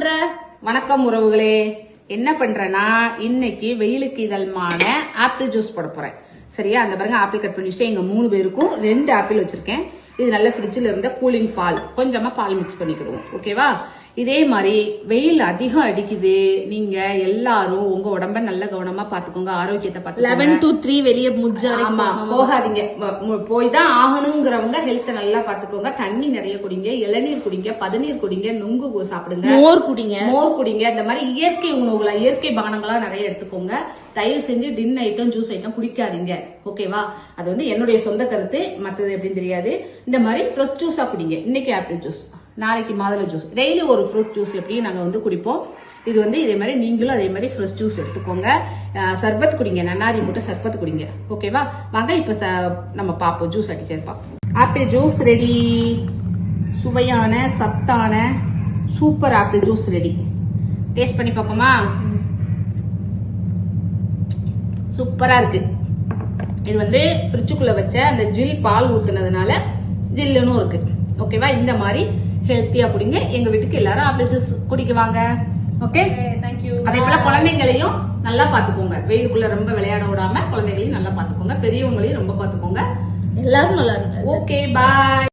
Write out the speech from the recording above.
பண்ற? வணக்கம் உறவுகளே. என்ன பண்றேன்னா இன்னைக்கு வெயிலுக்கு இதழ்மான ஆப்பிள் ஜூஸ் போட போறேன். சரியா? அந்த பாருங்க ஆப்பிள் கட் பண்ணி வச்சுட்டு எங்க 3 பேருக்கும் 2 ஆப்பிள் வச்சிருக்கேன். இது நல்ல ஃப்ரிட்ஜில் இருந்த கூலிங் பால், கொஞ்சமா பால் மிக்ஸ் பண்ணிக்கிடுவோம். ஓகேவா? இதே மாதிரி வெயில் அதிகம் அடிக்குது. நீங்க எல்லாரும் உங்க உடம்ப நல்ல கவனமா பாத்துக்கோங்க, ஆரோக்கியத்தை பாத்துக்கோங்க. 11 to 3 வெளியே முடிஞ்சா போகாதீங்க. போய் தான் ஆகணுங்கிறவங்க ஹெல்த் நல்லா பாத்துக்கோங்க. தண்ணி நிறைய குடிங்க, இளநீர் குடிங்க, பதநீர் குடிங்க, நுங்கு சாப்பிடுங்க, மோர் குடிங்க. இந்த மாதிரி இயற்கை உணவுகளா, இயற்கை பானங்களா நிறைய எடுத்துக்கோங்க. தயவு செஞ்சு டின் ஐட்டம், ஜூஸ் ஐட்டம் குடிக்காதீங்க. ஓகேவா? அது வந்து என்னுடைய சொந்த கருத்து, மற்றது எப்படின்னு தெரியாது. இந்த மாதிரி ஃப்ரெஷ் ஜூஸா குடிங்க. இன்னைக்கு ஆப்பிள் ஜூஸ், நாளைக்கு மாதுளை ஜூஸ், டெய்லி ஒரு ஃப்ரூட் ஜூஸ் எப்படியும் நாங்க வந்து குடிப்போம். இது வந்து இதே மாதிரி நீங்களும் அதே மாதிரி ஃப்ரெஷ் ஜூஸ் எடுத்துக்கோங்க. சர்பத் குடிங்க, நன்னாரி போட்டு சர்பத் குடிங்க. ஓகேவா? வாங்க இப்ப நம்ம பார்ப்போம் ஜூஸ் அடிச்சது பார்ப்போம். Apple juice ready. சுவையான சத்தான super apple juice ready. Taste பண்ணி பார்ப்போமா? சூப்பரா இருக்கு. இது வந்து ஃப்ரிட்ஜுக்குள்ள வச்ச அந்த ஜில் பால் ஊத்துனதுனால ஜில்லுன்னு இருக்கு. ஓகேவா? இந்த மாதிரி ஹெல்த்தியா குடிங்க. எங்க வீட்டுக்கு எல்லாரும் ஆப்பிள் ஜூஸ் குடிக்குவாங்க. Okay, thank you. அதே போல குழந்தைங்களையும் நல்லா பாத்துக்கோங்க. வெயிலுக்குள்ள ரொம்ப விளையாட விடாம குழந்தைகளையும் நல்லா பாத்துக்கோங்க. பெரியவங்களையும் ரொம்ப பாத்துக்கோங்க. எல்லாரும் நல்லா இருக்கு. ஓகே, பாய்.